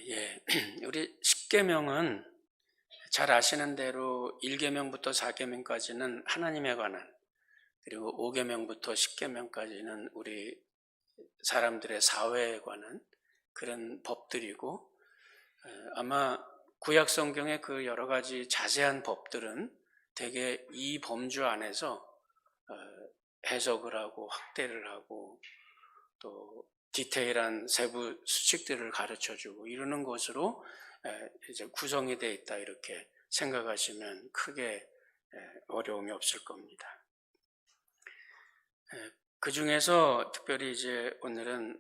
예, 우리 십계명은 잘 아시는 대로 1계명부터 4계명까지는 하나님에 관한, 그리고 5계명부터 10계명까지는 우리 사람들의 사회에 관한 그런 법들이고, 아마 구약 성경의 그 여러 가지 자세한 법들은 대개 이 범주 안에서 해석을 하고 확대를 하고 또 디테일한 세부 수칙들을 가르쳐주고 이러는 것으로 이제 구성이 되어 있다, 이렇게 생각하시면 크게 어려움이 없을 겁니다. 그 중에서 특별히 이제 오늘은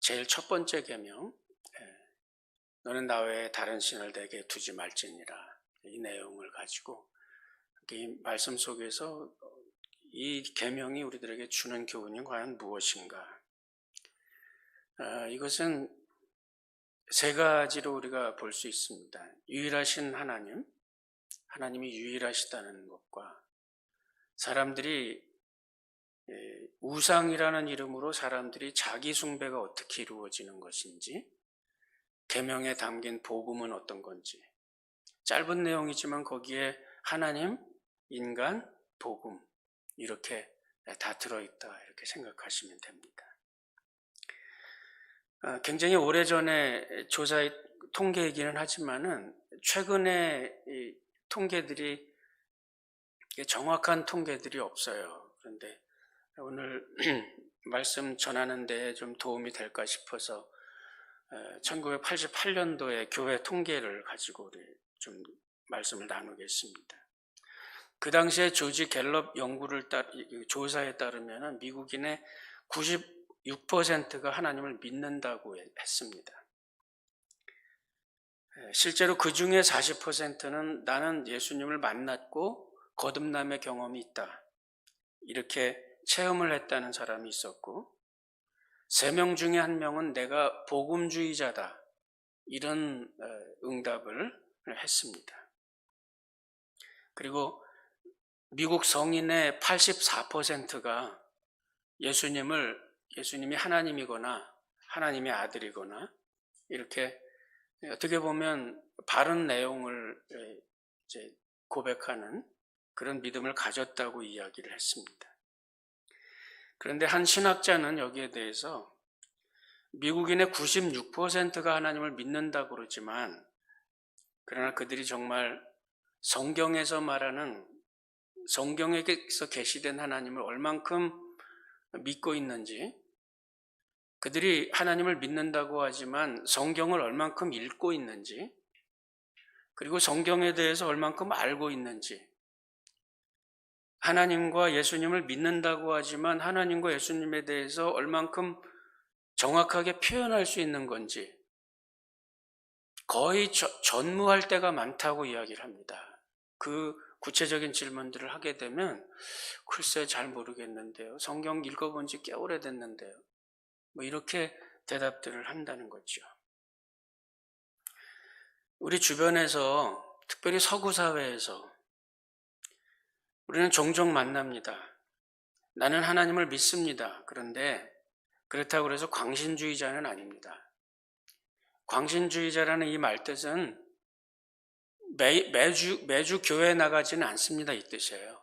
제일 첫 번째 계명, 너는 나 외에 다른 신을 내게 두지 말지니라, 이 내용을 가지고 이 말씀 속에서 이 계명이 우리들에게 주는 교훈이 과연 무엇인가? 이것은 세 가지로 우리가 볼 수 있습니다. 유일하신 하나님이 유일하시다는 것과, 사람들이 우상이라는 이름으로 사람들이 자기 숭배가 어떻게 이루어지는 것인지, 계명에 담긴 복음은 어떤 건지, 짧은 내용이지만 거기에 하나님, 인간, 복음 이렇게 다 들어있다, 이렇게 생각하시면 됩니다. 굉장히 오래전에 조사의 통계이기는 하지만은 최근에 이 통계들이, 정확한 통계들이 없어요. 그런데 오늘 말씀 전하는 데 좀 도움이 될까 싶어서 1988년도에 교회 통계를 가지고 우리 좀 말씀을 나누겠습니다. 그 당시에 조지 갤럽 조사에 따르면 미국인의 96%가 하나님을 믿는다고 했습니다. 실제로 그 중에 40%는 나는 예수님을 만났고 거듭남의 경험이 있다, 이렇게 체험을 했다는 사람이 있었고, 3명 중에 1명은 내가 복음주의자다, 이런 응답을 했습니다. 그리고 미국 성인의 84%가 예수님이 하나님이거나 하나님의 아들이거나, 이렇게 어떻게 보면 바른 내용을 이제 고백하는 그런 믿음을 가졌다고 이야기를 했습니다. 그런데 한 신학자는 여기에 대해서 미국인의 96%가 하나님을 믿는다고 그러지만, 그러나 그들이 정말 성경에서 말하는, 성경에서 계시된 하나님을 얼만큼 믿고 있는지, 그들이 하나님을 믿는다고 하지만 성경을 얼만큼 읽고 있는지, 그리고 성경에 대해서 얼만큼 알고 있는지, 하나님과 예수님을 믿는다고 하지만 하나님과 예수님에 대해서 얼만큼 정확하게 표현할 수 있는 건지 거의 전무할 때가 많다고 이야기를 합니다. 그 구체적인 질문들을 하게 되면 글쎄 잘 모르겠는데요, 성경 읽어본 지 꽤 오래됐는데요, 이렇게 대답들을 한다는 거죠. 우리 주변에서, 특별히 서구 사회에서 우리는 종종 만납니다. 나는 하나님을 믿습니다. 그런데 그렇다고 해서 광신주의자는 아닙니다. 광신주의자라는 이 말뜻은 매주 교회 나가지는 않습니다, 이 뜻이에요.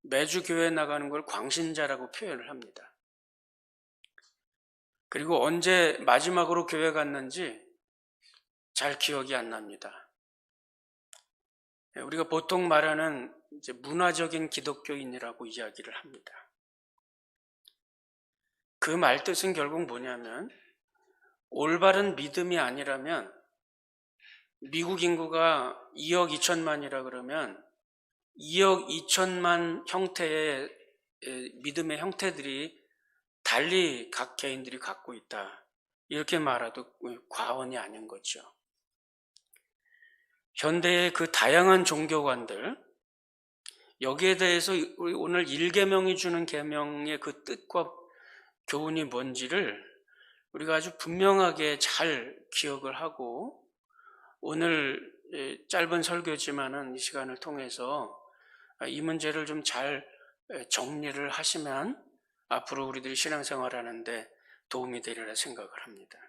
매주 교회 나가는 걸 광신자라고 표현을 합니다. 그리고 언제 마지막으로 교회 갔는지 잘 기억이 안 납니다. 우리가 보통 말하는 이제 문화적인 기독교인이라고 이야기를 합니다. 그 말뜻은 결국 뭐냐면, 올바른 믿음이 아니라면 미국 인구가 2억 2천만이라 그러면 2억 2천만 형태의 믿음의 형태들이 달리 각 개인들이 갖고 있다, 이렇게 말해도 과언이 아닌 거죠. 현대의 그 다양한 종교관들, 여기에 대해서 우리 오늘 1계명이 주는 계명의 그 뜻과 교훈이 뭔지를 우리가 아주 분명하게 잘 기억을 하고, 오늘 짧은 설교지만은 이 시간을 통해서 이 문제를 좀 잘 정리를 하시면 앞으로 우리들이 신앙생활하는데 도움이 되리라 생각을 합니다.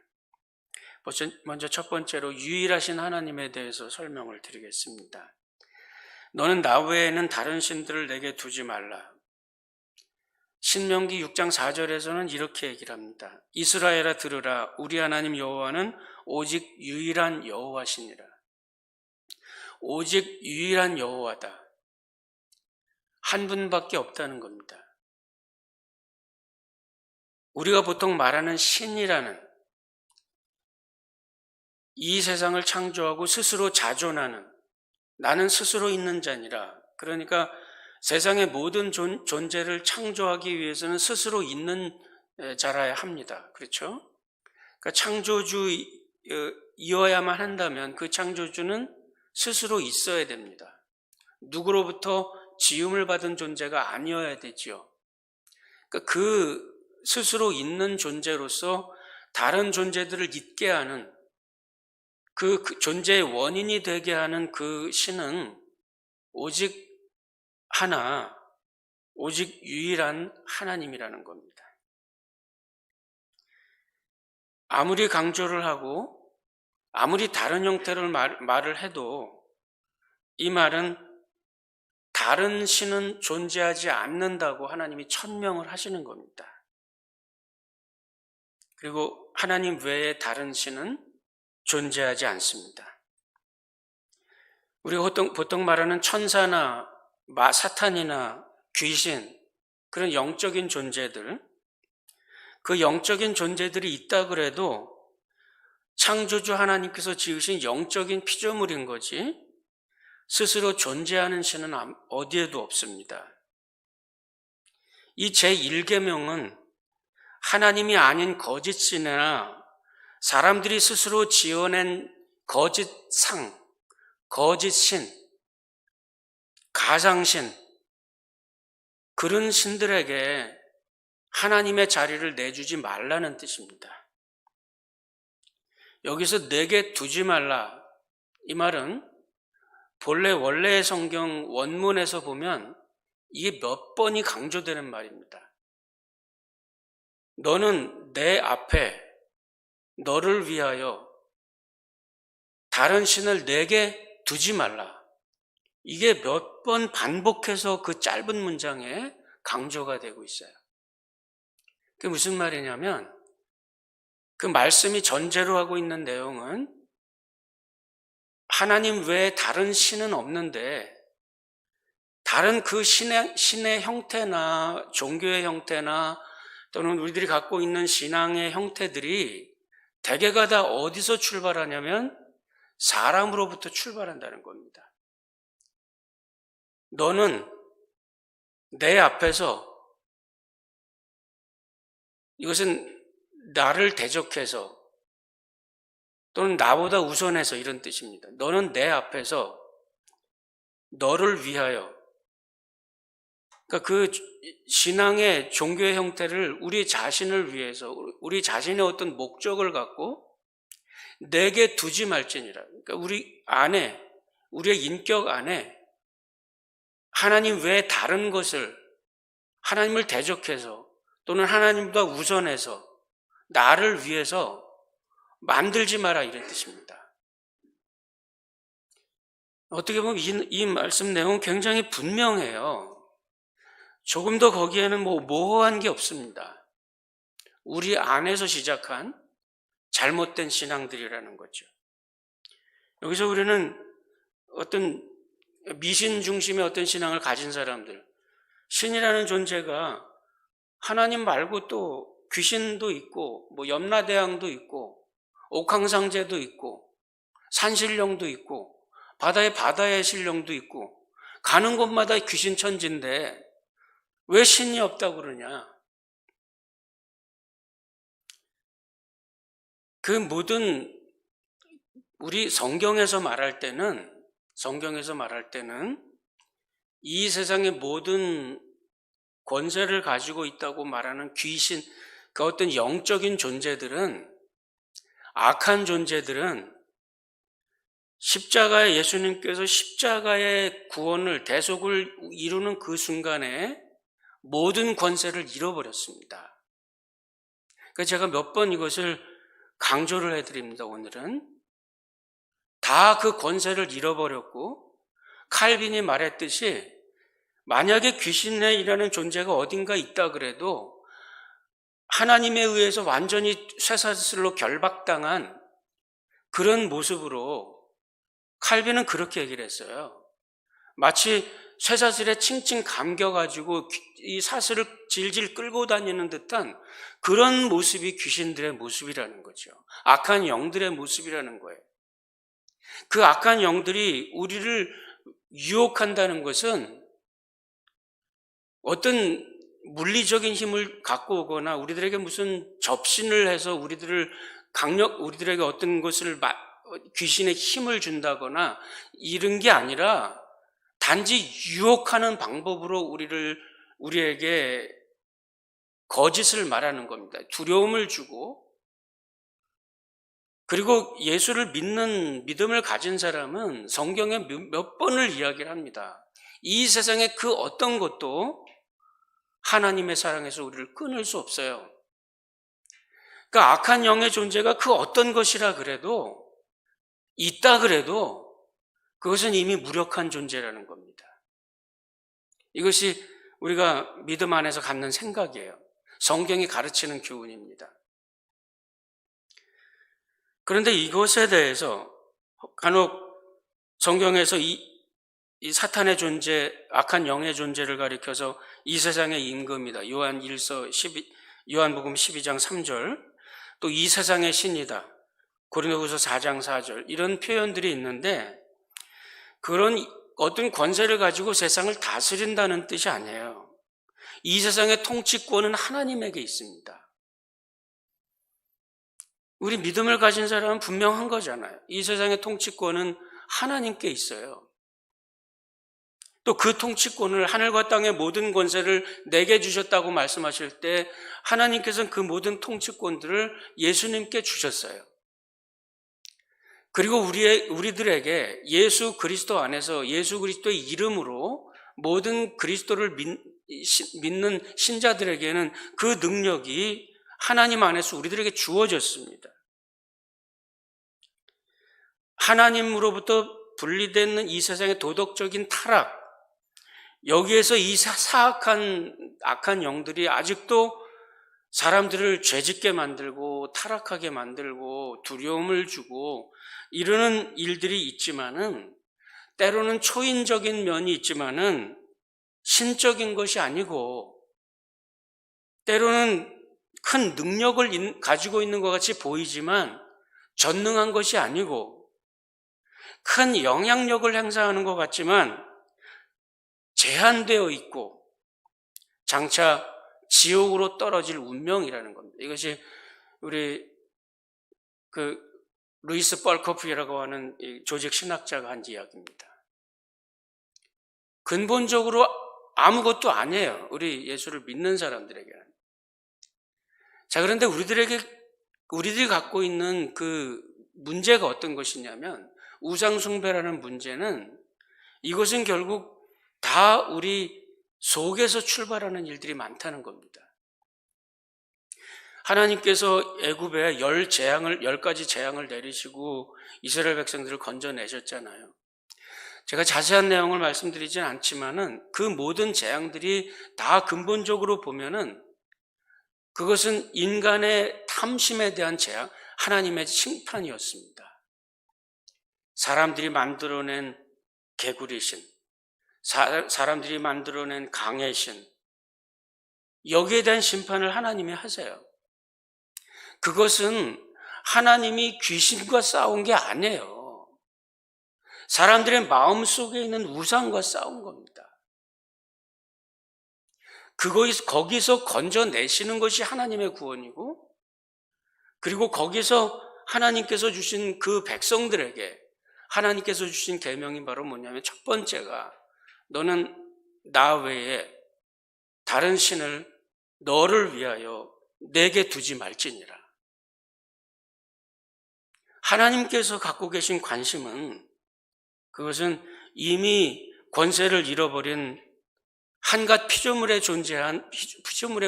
먼저 첫 번째로 유일하신 하나님에 대해서 설명을 드리겠습니다. 너는 나 외에는 다른 신들을 내게 두지 말라. 신명기 6장 4절에서는 이렇게 얘기를 합니다. 이스라엘아 들으라. 우리 하나님 여호와는 오직 유일한 여호와시니라. 오직 유일한 여호와다. 한 분밖에 없다는 겁니다. 우리가 보통 말하는 신이라는 이 세상을 창조하고 스스로 자존하는, 나는 스스로 있는 자니라. 그러니까 세상의 모든 존재를 창조하기 위해서는 스스로 있는 자라야 합니다. 그렇죠? 그러니까 창조주이어야만 한다면 그 창조주는 스스로 있어야 됩니다. 누구로부터 지음을 받은 존재가 아니어야 되지요. 그러니까 그 스스로 있는 존재로서 다른 존재들을 있게 하는 그 존재의 원인이 되게 하는 그 신은 오직 하나, 오직 유일한 하나님이라는 겁니다. 아무리 강조를 하고 아무리 다른 형태로 말을 해도 이 말은 다른 신은 존재하지 않는다고 하나님이 천명을 하시는 겁니다. 그리고 하나님 외에 다른 신은 존재하지 않습니다. 우리가 보통 말하는 천사나 사탄이나 귀신, 그런 영적인 존재들, 그 영적인 존재들이 있다 그래도 창조주 하나님께서 지으신 영적인 피조물인 거지 스스로 존재하는 신은 어디에도 없습니다. 이 제1계명은 하나님이 아닌 거짓 신이나 사람들이 스스로 지어낸 거짓 상, 거짓 신, 가상신, 그런 신들에게 하나님의 자리를 내주지 말라는 뜻입니다. 여기서 내게 두지 말라, 이 말은 원래의 성경 원문에서 보면 이게 몇 번이 강조되는 말입니다. 너는 내 앞에 너를 위하여 다른 신을 내게 두지 말라. 이게 몇 번 반복해서 그 짧은 문장에 강조가 되고 있어요. 그게 무슨 말이냐면 그 말씀이 전제로 하고 있는 내용은 하나님 외에 다른 신은 없는데 다른 그 신의 형태나 종교의 형태나 또는 우리들이 갖고 있는 신앙의 형태들이 대개가 다 어디서 출발하냐면 사람으로부터 출발한다는 겁니다. 너는 내 앞에서, 이것은 나를 대적해서 또는 나보다 우선해서 이런 뜻입니다. 너는 내 앞에서 너를 위하여, 그러니까 그 신앙의 종교의 형태를 우리 자신을 위해서, 우리 자신의 어떤 목적을 갖고 내게 두지 말지니라. 그러니까 우리 안에, 우리의 인격 안에 하나님 외에 다른 것을, 하나님을 대적해서 또는 하나님보다 우선해서 나를 위해서 만들지 마라, 이런 뜻입니다. 어떻게 보면 이 말씀 내용은 굉장히 분명해요. 조금 더 거기에는 모호한 게 없습니다. 우리 안에서 시작한 잘못된 신앙들이라는 거죠. 여기서 우리는 어떤 미신 중심의 어떤 신앙을 가진 사람들, 신이라는 존재가 하나님 말고 또 귀신도 있고 염라대왕도 있고 옥황상제도 있고 산신령도 있고 바다의 신령도 있고 가는 곳마다 귀신천지인데 왜 신이 없다고 그러냐? 그 모든 우리 성경에서 말할 때는 이 세상의 모든 권세를 가지고 있다고 말하는 귀신, 그 어떤 영적인 존재들은, 악한 존재들은 예수님께서 십자가의 구원을, 대속을 이루는 그 순간에 모든 권세를 잃어버렸습니다. 그러니까 제가 몇 번 이것을 강조를 해드립니다. 오늘은 다 그 권세를 잃어버렸고, 칼빈이 말했듯이 만약에 귀신이라는 존재가 어딘가 있다 그래도 하나님에 의해서 완전히 쇠사슬로 결박당한 그런 모습으로, 칼빈은 그렇게 얘기를 했어요. 마치 쇠사슬에 칭칭 감겨가지고 이 사슬을 질질 끌고 다니는 듯한 그런 모습이 귀신들의 모습이라는 거죠. 악한 영들의 모습이라는 거예요. 그 악한 영들이 우리를 유혹한다는 것은 어떤 물리적인 힘을 갖고 오거나 우리들에게 무슨 접신을 해서 우리들에게 어떤 것을 귀신의 힘을 준다거나 이런 게 아니라 단지 유혹하는 방법으로 우리에게 거짓을 말하는 겁니다. 두려움을 주고, 그리고 예수를 믿음을 가진 사람은 성경에 몇 번을 이야기를 합니다. 이 세상의 그 어떤 것도 하나님의 사랑에서 우리를 끊을 수 없어요. 그러니까 악한 영의 존재가 그 어떤 것이라 그래도, 있다 그래도 그것은 이미 무력한 존재라는 겁니다. 이것이 우리가 믿음 안에서 갖는 생각이에요. 성경이 가르치는 교훈입니다. 그런데 이것에 대해서 간혹 성경에서 이 사탄의 존재, 악한 영의 존재를 가리켜서 이 세상의 임금이다. 요한복음 12장 3절, 또 이 세상의 신이다. 고린도후서 4장 4절, 이런 표현들이 있는데, 그런 어떤 권세를 가지고 세상을 다스린다는 뜻이 아니에요. 이 세상의 통치권은 하나님에게 있습니다. 우리 믿음을 가진 사람은 분명한 거잖아요. 이 세상의 통치권은 하나님께 있어요. 또 그 통치권을, 하늘과 땅의 모든 권세를 내게 주셨다고 말씀하실 때 하나님께서는 그 모든 통치권들을 예수님께 주셨어요. 그리고 우리들에게 예수 그리스도 안에서 예수 그리스도의 이름으로 모든 그리스도를 믿는 신자들에게는 그 능력이 하나님 안에서 우리들에게 주어졌습니다. 하나님으로부터 분리되는 이 세상의 도덕적인 타락, 여기에서 이 악한 영들이 아직도 사람들을 죄짓게 만들고 타락하게 만들고 두려움을 주고 이러는 일들이 있지만은, 때로는 초인적인 면이 있지만은 신적인 것이 아니고, 때로는 큰 능력을 가지고 있는 것 같이 보이지만 전능한 것이 아니고, 큰 영향력을 행사하는 것 같지만 제한되어 있고 장차 지옥으로 떨어질 운명이라는 겁니다. 이것이 우리 루이스 벌커프라고 하는 조직 신학자가 한 이야기입니다. 근본적으로 아무것도 아니에요. 우리 예수를 믿는 사람들에게는. 자, 그런데 우리들이 갖고 있는 그 문제가 어떤 것이냐면, 우상숭배라는 문제는, 이것은 결국 다 우리 속에서 출발하는 일들이 많다는 겁니다. 하나님께서 애굽에 10가지 재앙을 내리시고 이스라엘 백성들을 건져내셨잖아요. 제가 자세한 내용을 말씀드리진 않지만은 그 모든 재앙들이 다 근본적으로 보면은 그것은 인간의 탐심에 대한 재앙, 하나님의 심판이었습니다. 사람들이 만들어낸 개구리신, 사람들이 만들어낸 강의 신, 여기에 대한 심판을 하나님이 하세요. 그것은 하나님이 귀신과 싸운 게 아니에요. 사람들의 마음속에 있는 우상과 싸운 겁니다. 거기서 건져내시는 것이 하나님의 구원이고, 그리고 거기서 하나님께서 주신 그 백성들에게 하나님께서 주신 계명이 바로 뭐냐면, 첫 번째가 너는 나 외에 다른 신을 너를 위하여 내게 두지 말지니라. 하나님께서 갖고 계신 관심은, 그것은 이미 권세를 잃어버린 한갓 피조물에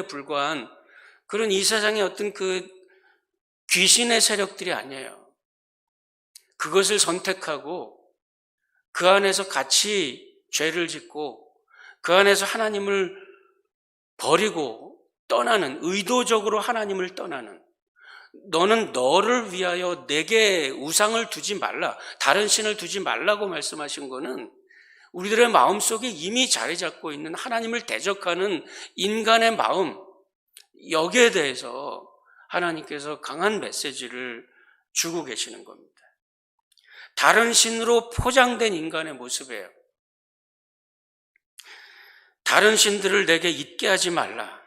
불과한 그런 이 세상의 어떤 그 귀신의 세력들이 아니에요. 그것을 선택하고 그 안에서 같이 죄를 짓고 그 안에서 하나님을 버리고 떠나는, 의도적으로 하나님을 떠나는, 너는 너를 위하여 내게 우상을 두지 말라, 다른 신을 두지 말라고 말씀하신 거는 우리들의 마음속에 이미 자리 잡고 있는 하나님을 대적하는 인간의 마음, 여기에 대해서 하나님께서 강한 메시지를 주고 계시는 겁니다. 다른 신으로 포장된 인간의 모습이에요. 다른 신들을 내게 잊게 하지 말라.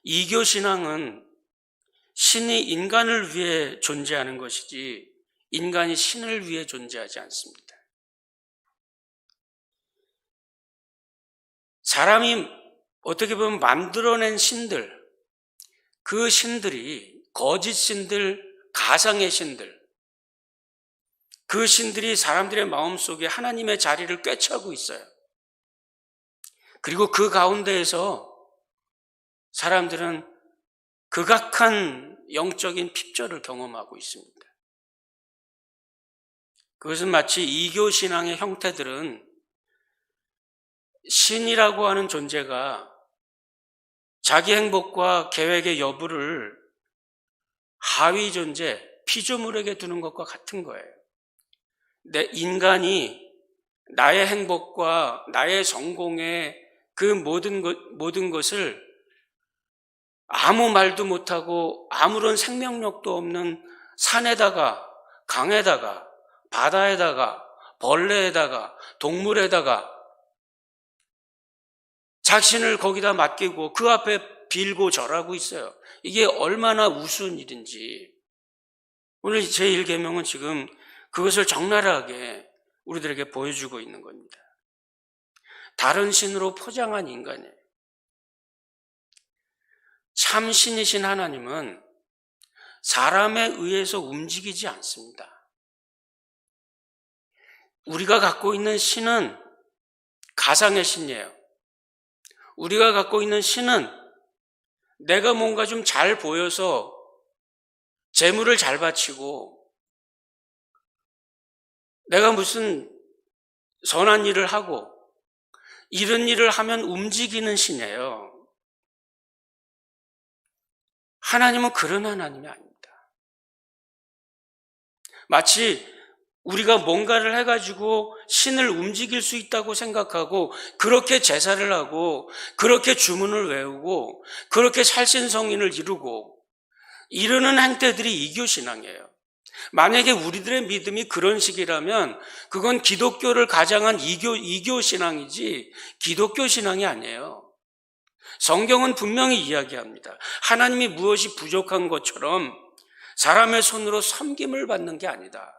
이교신앙은 신이 인간을 위해 존재하는 것이지 인간이 신을 위해 존재하지 않습니다. 사람이 어떻게 보면 만들어낸 신들, 그 신들이 거짓 신들, 가상의 신들, 그 신들이 사람들의 마음속에 하나님의 자리를 꿰차고 있어요. 그리고 그 가운데에서 사람들은 극악한 영적인 핍절을 경험하고 있습니다. 그것은 마치 이교신앙의 형태들은 신이라고 하는 존재가 자기 행복과 계획의 여부를 하위 존재, 피조물에게 두는 것과 같은 거예요. 내 인간이 나의 행복과 나의 성공의 그 모든 것을 아무 말도 못하고 아무런 생명력도 없는 산에다가, 강에다가, 바다에다가, 벌레에다가, 동물에다가 자신을 거기다 맡기고 그 앞에 빌고 절하고 있어요. 이게 얼마나 우스운 일인지. 오늘 제1계명은 지금 그것을 적나라하게 우리들에게 보여주고 있는 겁니다. 다른 신으로 포장한 인간이에요. 참 신이신 하나님은 사람에 의해서 움직이지 않습니다. 우리가 갖고 있는 신은 가상의 신이에요. 우리가 갖고 있는 신은 내가 뭔가 좀 잘 보여서 재물을 잘 바치고 내가 무슨 선한 일을 하고 이런 일을 하면 움직이는 신이에요. 하나님은 그런 하나님이 아닙니다. 마치 우리가 뭔가를 해가지고 신을 움직일 수 있다고 생각하고 그렇게 제사를 하고 그렇게 주문을 외우고 그렇게 살신성인을 이루고 이러는 행태들이 이교신앙이에요. 만약에 우리들의 믿음이 그런 식이라면 그건 기독교를 가장한 이교신앙이지 기독교 신앙이 아니에요. 성경은 분명히 이야기합니다. 하나님이 무엇이 부족한 것처럼 사람의 손으로 섬김을 받는 게 아니다.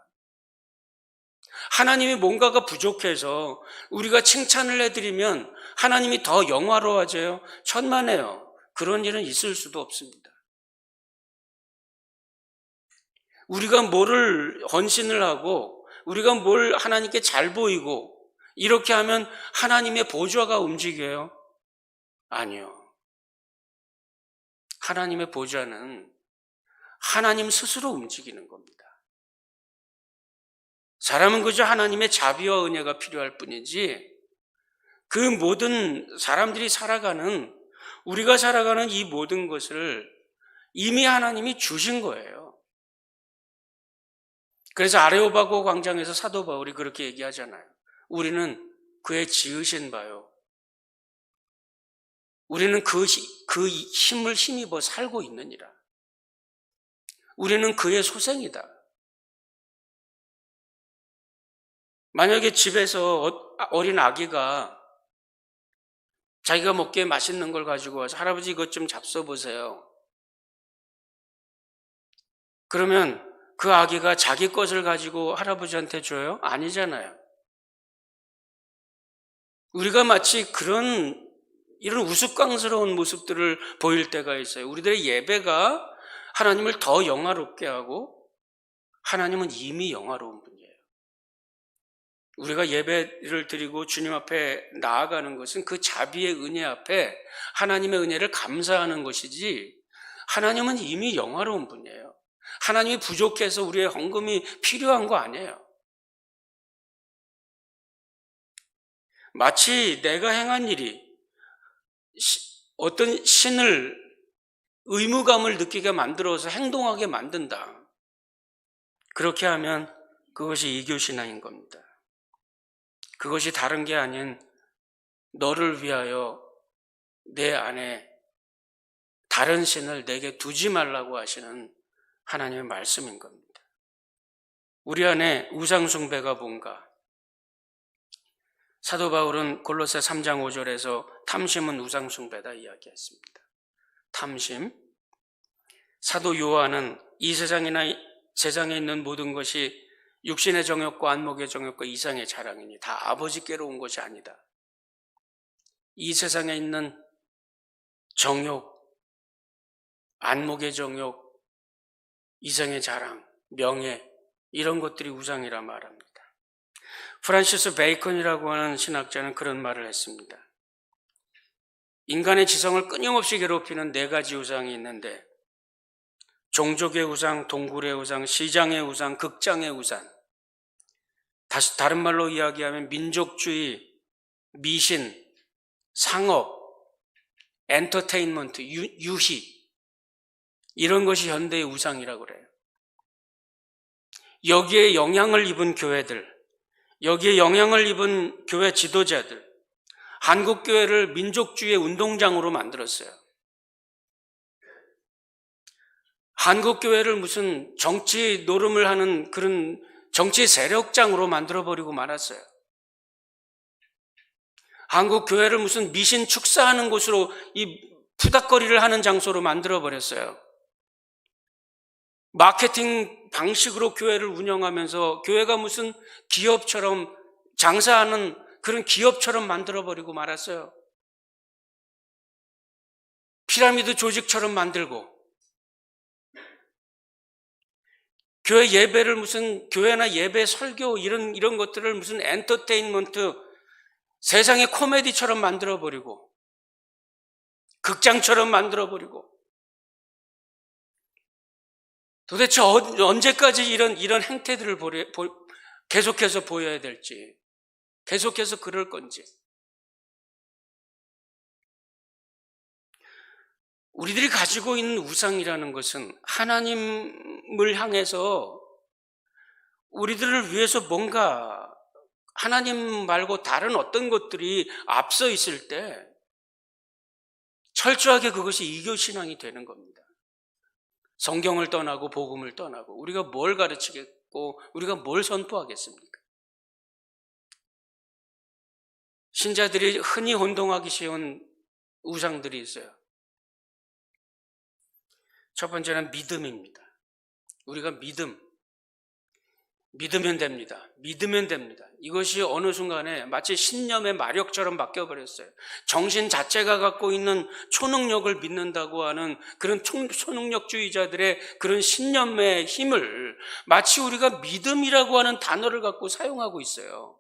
하나님이 뭔가가 부족해서 우리가 칭찬을 해드리면 하나님이 더 영화로워져요? 천만에요. 그런 일은 있을 수도 없습니다. 우리가 뭐를 헌신을 하고 우리가 뭘 하나님께 잘 보이고 이렇게 하면 하나님의 보좌가 움직여요? 아니요. 하나님의 보좌는 하나님 스스로 움직이는 겁니다. 사람은 그저 하나님의 자비와 은혜가 필요할 뿐이지 그 모든 사람들이 살아가는, 우리가 살아가는 이 모든 것을 이미 하나님이 주신 거예요. 그래서 아레오바고 광장에서 사도 바울이 그렇게 얘기하잖아요. 우리는 그의 지으신 바요. 우리는 그 힘을 힘입어 살고 있느니라. 우리는 그의 소생이다. 만약에 집에서 어린 아기가 자기가 먹기에 맛있는 걸 가지고 와서 할아버지 이것 좀 잡숴보세요. 그러면 그 아기가 자기 것을 가지고 할아버지한테 줘요? 아니잖아요. 우리가 마치 이런 우스꽝스러운 모습들을 보일 때가 있어요. 우리들의 예배가 하나님을 더 영화롭게 하고 하나님은 이미 영화로운 분이에요. 우리가 예배를 드리고 주님 앞에 나아가는 것은 그 자비의 은혜 앞에 하나님의 은혜를 감사하는 것이지 하나님은 이미 영화로운 분이에요. 하나님이 부족해서 우리의 헌금이 필요한 거 아니에요. 마치 내가 행한 일이 어떤 신을 의무감을 느끼게 만들어서 행동하게 만든다. 그렇게 하면 그것이 이교신앙인 겁니다. 그것이 다른 게 아닌 너를 위하여 내 안에 다른 신을 내게 두지 말라고 하시는 하나님의 말씀인 겁니다. 우리 안에 우상숭배가 뭔가? 사도 바울은 골로새 3장 5절에서 탐심은 우상숭배다 이야기했습니다. 탐심. 사도 요한은 이 세상에 있는 모든 것이 육신의 정욕과 안목의 정욕과 이상의 자랑이니 다 아버지께로 온 것이 아니다. 이 세상에 있는 정욕, 안목의 정욕, 이상의 자랑, 명예 이런 것들이 우상이라 말합니다. 프란시스 베이컨이라고 하는 신학자는 그런 말을 했습니다. 인간의 지성을 끊임없이 괴롭히는 4가지 우상이 있는데 종족의 우상, 동굴의 우상, 시장의 우상, 극장의 우상. 다시 다른 말로 이야기하면 민족주의, 미신, 상업, 엔터테인먼트, 유희 이런 것이 현대의 우상이라고 그래요. 여기에 영향을 입은 교회들, 여기에 영향을 입은 교회 지도자들, 한국교회를 민족주의의 운동장으로 만들었어요. 한국교회를 무슨 정치 노름을 하는 그런 정치 세력장으로 만들어버리고 말았어요. 한국교회를 무슨 미신 축사하는 곳으로 이 푸닥거리를 하는 장소로 만들어버렸어요. 마케팅 방식으로 교회를 운영하면서 교회가 무슨 기업처럼 장사하는 그런 기업처럼 만들어버리고 말았어요. 피라미드 조직처럼 만들고 교회 예배를 무슨 교회나 예배 설교 이런 것들을 무슨 엔터테인먼트 세상의 코미디처럼 만들어버리고 극장처럼 만들어버리고 도대체 언제까지 이런 행태들을 계속해서 보여야 될지 계속해서 그럴 건지 우리들이 가지고 있는 우상이라는 것은 하나님을 향해서 우리들을 위해서 뭔가 하나님 말고 다른 어떤 것들이 앞서 있을 때 철저하게 그것이 이교신앙이 되는 겁니다. 성경을 떠나고 복음을 떠나고 우리가 뭘 가르치겠고 우리가 뭘 선포하겠습니까? 신자들이 흔히 혼동하기 쉬운 우상들이 있어요. 첫 번째는 믿음입니다. 우리가 믿으면 됩니다. 믿으면 됩니다. 이것이 어느 순간에 마치 신념의 마력처럼 바뀌어버렸어요. 정신 자체가 갖고 있는 초능력을 믿는다고 하는 그런 초능력주의자들의 그런 신념의 힘을 마치 우리가 믿음이라고 하는 단어를 갖고 사용하고 있어요.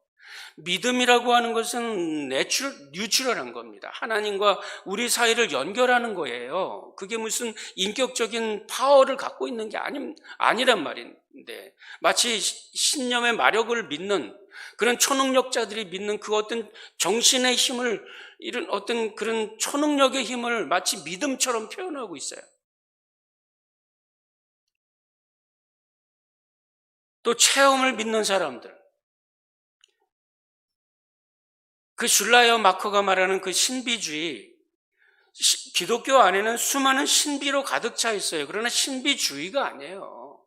믿음이라고 하는 것은 뉴트럴한 겁니다. 하나님과 우리 사이를 연결하는 거예요. 그게 무슨 인격적인 파워를 갖고 있는 게 아니란 말인데 마치 신념의 마력을 믿는 그런 초능력자들이 믿는 그 어떤 정신의 힘을 이런 어떤 그런 초능력의 힘을 마치 믿음처럼 표현하고 있어요. 또 체험을 믿는 사람들 그 슐라이어 마커가 말하는 그 신비주의, 기독교 안에는 수많은 신비로 가득 차 있어요. 그러나 신비주의가 아니에요.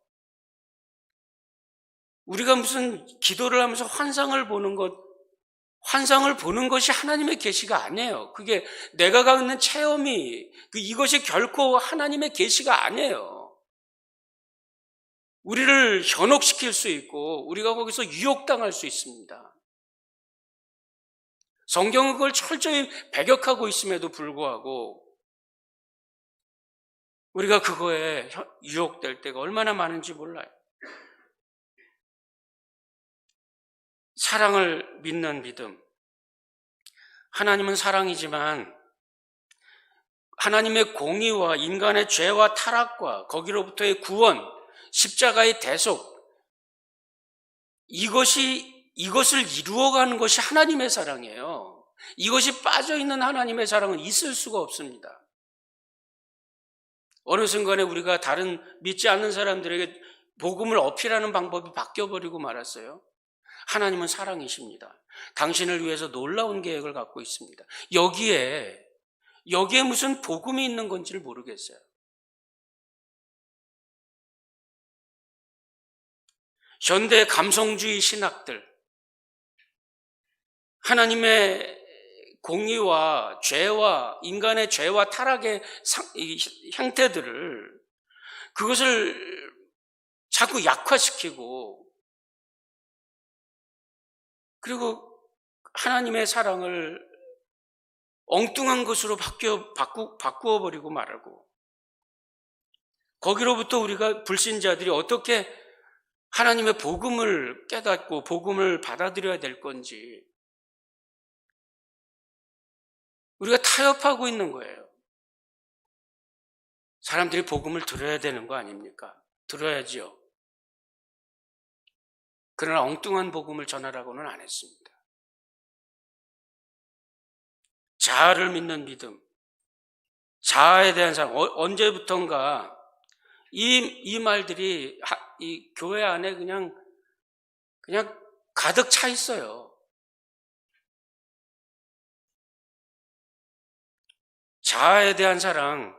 우리가 무슨 기도를 하면서 환상을 보는 것이 하나님의 계시가 아니에요. 그게 내가 갖는 체험이 이것이 결코 하나님의 계시가 아니에요. 우리를 현혹시킬 수 있고 우리가 거기서 유혹당할 수 있습니다. 성경은 그걸 철저히 배격하고 있음에도 불구하고 우리가 그거에 유혹될 때가 얼마나 많은지 몰라요. 사랑을 믿는 믿음. 하나님은 사랑이지만 하나님의 공의와 인간의 죄와 타락과 거기로부터의 구원 십자가의 대속, 이것을 이루어가는 것이 하나님의 사랑이에요. 이것이 빠져있는 하나님의 사랑은 있을 수가 없습니다. 어느 순간에 우리가 다른 믿지 않는 사람들에게 복음을 어필하는 방법이 바뀌어버리고 말았어요. 하나님은 사랑이십니다. 당신을 위해서 놀라운 계획을 갖고 있습니다. 여기에 무슨 복음이 있는 건지를 모르겠어요. 현대 감성주의 신학들, 하나님의 공의와 죄와 인간의 죄와 타락의 형태들을, 그것을 자꾸 약화시키고, 그리고 하나님의 사랑을 엉뚱한 것으로 바꾸어 버리고 말하고, 거기로부터 우리가 불신자들이 어떻게 하나님의 복음을 깨닫고 복음을 받아들여야 될 건지 우리가 타협하고 있는 거예요. 사람들이 복음을 들어야 되는 거 아닙니까? 들어야지요. 그러나 엉뚱한 복음을 전하라고는 안 했습니다. 자아를 믿는 믿음, 자아에 대한 사랑, 언제부턴가 이 말들이 이 교회 안에 그냥 가득 차 있어요. 자아에 대한 사랑,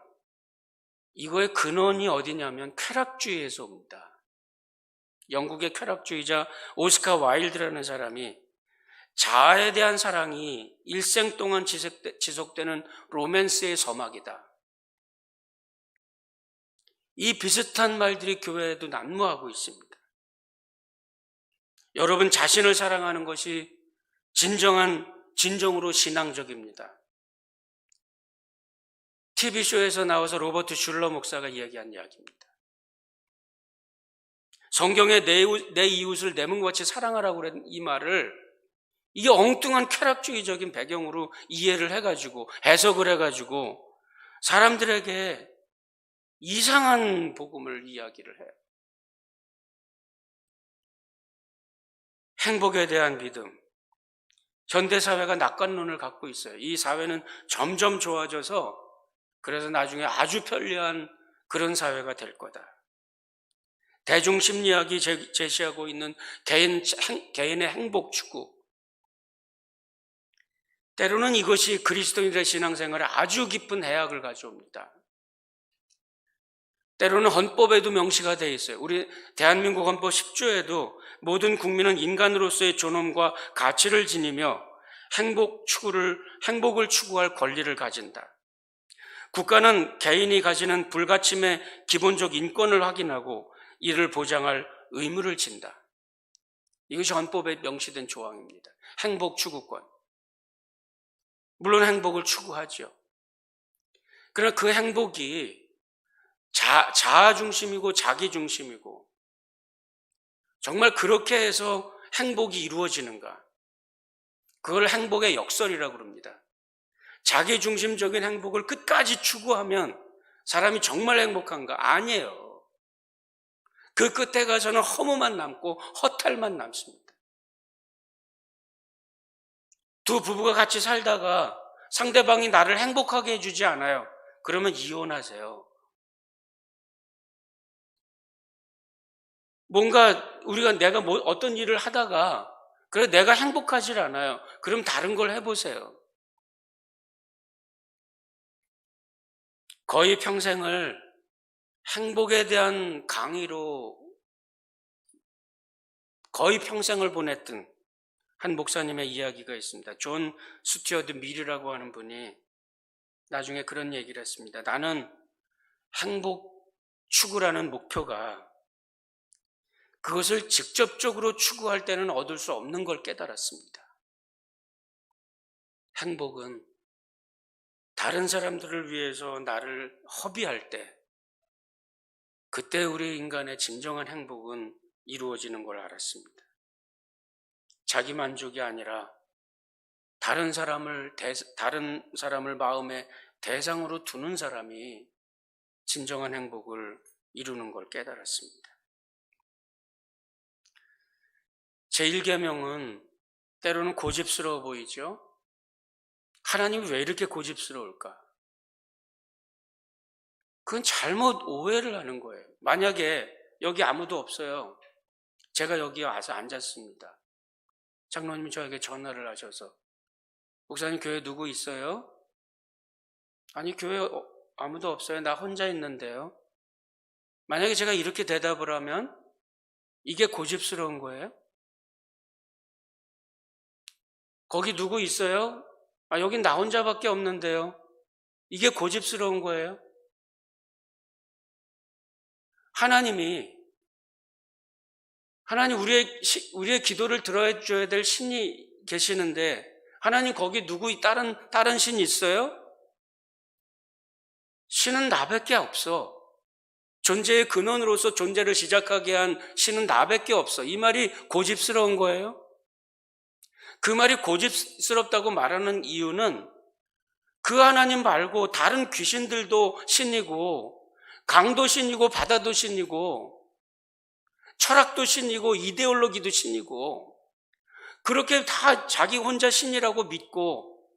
이거의 근원이 어디냐면 쾌락주의에서 옵니다. 영국의 쾌락주의자 오스카 와일드라는 사람이 자아에 대한 사랑이 일생 동안 지속되는 로맨스의 서막이다. 이 비슷한 말들이 교회에도 난무하고 있습니다. 여러분, 자신을 사랑하는 것이 진정으로 신앙적입니다. TV쇼에서 나와서 로버트 슐러 목사가 이야기한 이야기입니다. 성경에 내 이웃을 내 몸같이 사랑하라고 그런 이 말을, 이게 엉뚱한 쾌락주의적인 배경으로 이해를 해가지고 해석을 해가지고 사람들에게 이상한 복음을 이야기를 해요. 행복에 대한 믿음, 현대사회가 낙관론을 갖고 있어요. 이 사회는 점점 좋아져서 그래서 나중에 아주 편리한 그런 사회가 될 거다. 대중심리학이 제시하고 있는 개인의 행복 추구, 때로는 이것이 그리스도인들의 신앙생활에 아주 깊은 해악을 가져옵니다. 때로는 헌법에도 명시가 되어 있어요. 우리 대한민국 헌법 10조에도 모든 국민은 인간으로서의 존엄과 가치를 지니며 행복을 추구할 권리를 가진다. 국가는 개인이 가지는 불가침의 기본적 인권을 확인하고 이를 보장할 의무를 진다. 이것이 헌법에 명시된 조항입니다. 행복 추구권. 물론 행복을 추구하죠. 그러나 그 행복이 자아 중심이고 자기 중심이고, 정말 그렇게 해서 행복이 이루어지는가? 그걸 행복의 역설이라고 그럽니다. 자기 중심적인 행복을 끝까지 추구하면 사람이 정말 행복한가? 아니에요. 그 끝에 가서는 허무만 남고 허탈만 남습니다. 두 부부가 같이 살다가 상대방이 나를 행복하게 해주지 않아요. 그러면 이혼하세요. 내가 어떤 일을 하다가 그래 내가 행복하지 않아요. 그럼 다른 걸 해보세요. 거의 평생을 행복에 대한 강의로 거의 평생을 보냈던 한 목사님의 이야기가 있습니다. 존 스튜어트 밀이라고 하는 분이 나중에 그런 얘기를 했습니다. 나는 행복 추구라는 목표가 그것을 직접적으로 추구할 때는 얻을 수 없는 걸 깨달았습니다. 행복은 다른 사람들을 위해서 나를 허비할 때, 그때 우리 인간의 진정한 행복은 이루어지는 걸 알았습니다. 자기 만족이 아니라 다른 사람을 마음의 대상으로 두는 사람이 진정한 행복을 이루는 걸 깨달았습니다. 제1계명은 때로는 고집스러워 보이죠? 하나님이 왜 이렇게 고집스러울까? 그건 잘못 오해를 하는 거예요. 만약에 여기 아무도 없어요. 제가 여기 와서 앉았습니다. 장로님이 저에게 전화를 하셔서 목사님 교회 누구 있어요? 아니 교회 아무도 없어요. 나 혼자 있는데요. 만약에 제가 이렇게 대답을 하면 이게 고집스러운 거예요? 거기 누구 있어요? 아, 여긴 나 혼자밖에 없는데요. 이게 고집스러운 거예요? 하나님 우리의 기도를 들어줘야 될 신이 계시는데 하나님 거기 누구 다른 신이 있어요? 신은 나밖에 없어. 존재의 근원으로서 존재를 시작하게 한 신은 나밖에 없어. 이 말이 고집스러운 거예요? 그 말이 고집스럽다고 말하는 이유는 그 하나님 말고 다른 귀신들도 신이고 강도 신이고 바다도 신이고 철학도 신이고 이데올로기도 신이고 그렇게 다 자기 혼자 신이라고 믿고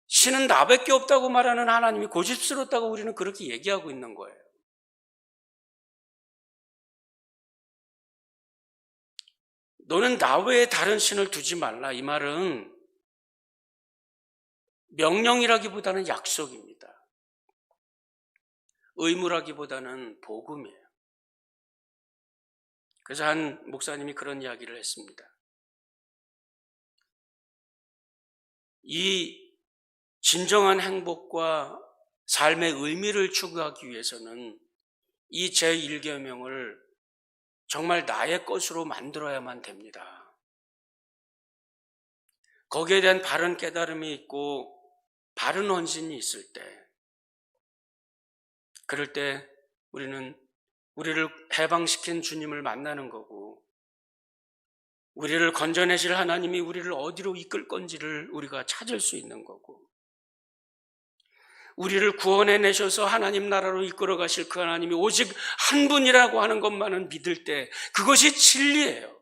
신은 나밖에 없다고 말하는 하나님이 고집스럽다고 우리는 그렇게 얘기하고 있는 거예요. 너는 나 외에 다른 신을 두지 말라. 이 말은 명령이라기보다는 약속입니다. 의무라기보다는 복음이에요. 그래서 한 목사님이 그런 이야기를 했습니다. 이 진정한 행복과 삶의 의미를 추구하기 위해서는 이 제1계명을 정말 나의 것으로 만들어야만 됩니다. 거기에 대한 바른 깨달음이 있고 바른 헌신이 있을 때, 그럴 때 우리는 우리를 해방시킨 주님을 만나는 거고 우리를 건져내실 하나님이 우리를 어디로 이끌 건지를 우리가 찾을 수 있는 거고 우리를 구원해내셔서 하나님 나라로 이끌어 가실 그 하나님이 오직 한 분이라고 하는 것만은 믿을 때 그것이 진리예요.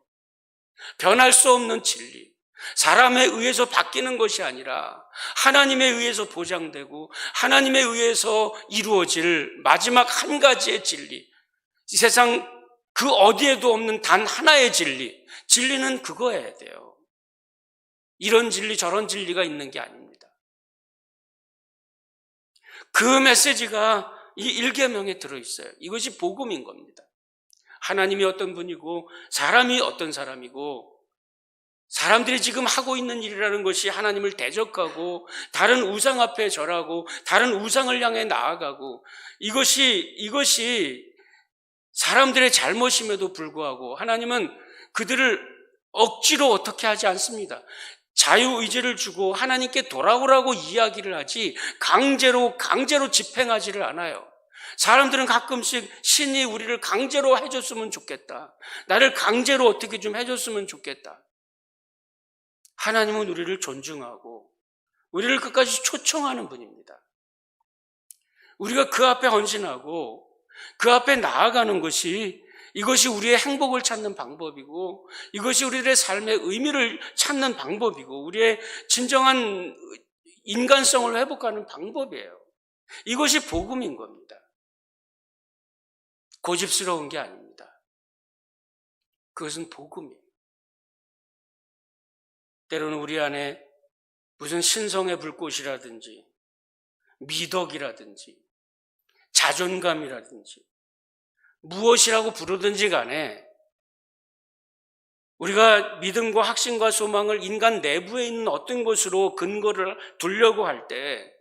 변할 수 없는 진리. 사람에 의해서 바뀌는 것이 아니라 하나님에 의해서 보장되고 하나님에 의해서 이루어질 마지막 한 가지의 진리. 이 세상 그 어디에도 없는 단 하나의 진리. 진리는 그거여야 돼요. 이런 진리 저런 진리가 있는 게 아닙니다. 그 메시지가 이 1계명에 들어있어요. 이것이 복음인 겁니다. 하나님이 어떤 분이고 사람이 어떤 사람이고 사람들이 지금 하고 있는 일이라는 것이 하나님을 대적하고 다른 우상 앞에 절하고 다른 우상을 향해 나아가고 이것이 사람들의 잘못임에도 불구하고 하나님은 그들을 억지로 어떻게 하지 않습니다. 자유의지를 주고 하나님께 돌아오라고 이야기를 하지 강제로 집행하지를 않아요. 사람들은 가끔씩 신이 우리를 강제로 해줬으면 좋겠다. 나를 강제로 어떻게 좀 해줬으면 좋겠다. 하나님은 우리를 존중하고 우리를 끝까지 초청하는 분입니다. 우리가 그 앞에 헌신하고 그 앞에 나아가는 것이 이것이 우리의 행복을 찾는 방법이고 이것이 우리들의 삶의 의미를 찾는 방법이고 우리의 진정한 인간성을 회복하는 방법이에요. 이것이 복음인 겁니다. 고집스러운 게 아닙니다. 그것은 복음이에요. 때로는 우리 안에 무슨 신성의 불꽃이라든지 미덕이라든지 자존감이라든지 무엇이라고 부르든지 간에 우리가 믿음과 확신과 소망을 인간 내부에 있는 어떤 것으로 근거를 두려고 할 때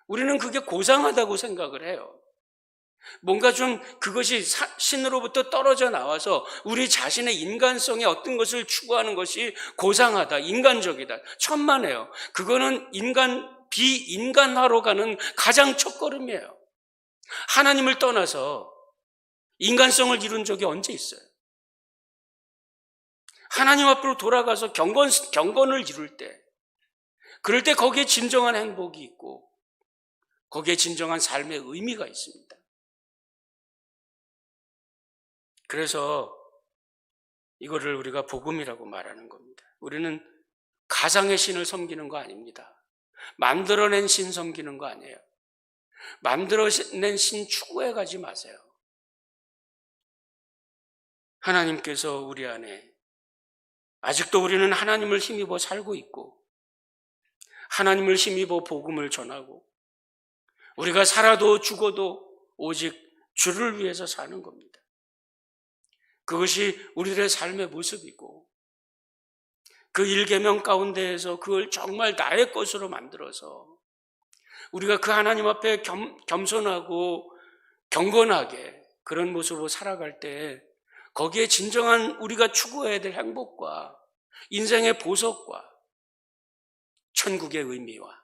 우리는 그게 고상하다고 생각을 해요. 뭔가 좀 그것이 신으로부터 떨어져 나와서 우리 자신의 인간성의 어떤 것을 추구하는 것이 고상하다, 인간적이다. 천만에요. 그거는 비인간화로 가는 가장 첫걸음이에요. 하나님을 떠나서 인간성을 이룬 적이 언제 있어요? 하나님 앞으로 돌아가서 경건을 이룰 때, 그럴 때 거기에 진정한 행복이 있고 거기에 진정한 삶의 의미가 있습니다. 그래서 이거를 우리가 복음이라고 말하는 겁니다. 우리는 가상의 신을 섬기는 거 아닙니다. 만들어낸 신 섬기는 거 아니에요. 만들어낸 신 추구해 가지 마세요. 하나님께서 우리 안에 아직도 우리는 하나님을 힘입어 살고 있고 하나님을 힘입어 복음을 전하고 우리가 살아도 죽어도 오직 주를 위해서 사는 겁니다. 그것이 우리들의 삶의 모습이고 그 1계명 가운데에서 그걸 정말 나의 것으로 만들어서 우리가 그 하나님 앞에 겸손하고 경건하게 그런 모습으로 살아갈 때 거기에 진정한 우리가 추구해야 될 행복과 인생의 보석과 천국의 의미와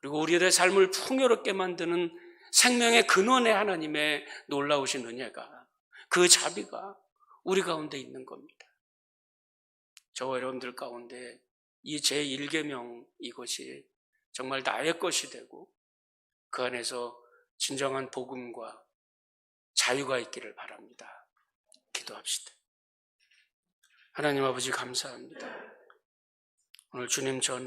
그리고 우리의 삶을 풍요롭게 만드는 생명의 근원의 하나님의 놀라우신 은혜가 그 자비가 우리 가운데 있는 겁니다. 저와 여러분들 가운데 이 제1계명 이것이 정말 나의 것이 되고 그 안에서 진정한 복음과 자유가 있기를 바랍니다. 기도합시다. 하나님 아버지 감사합니다. 오늘 주님 전에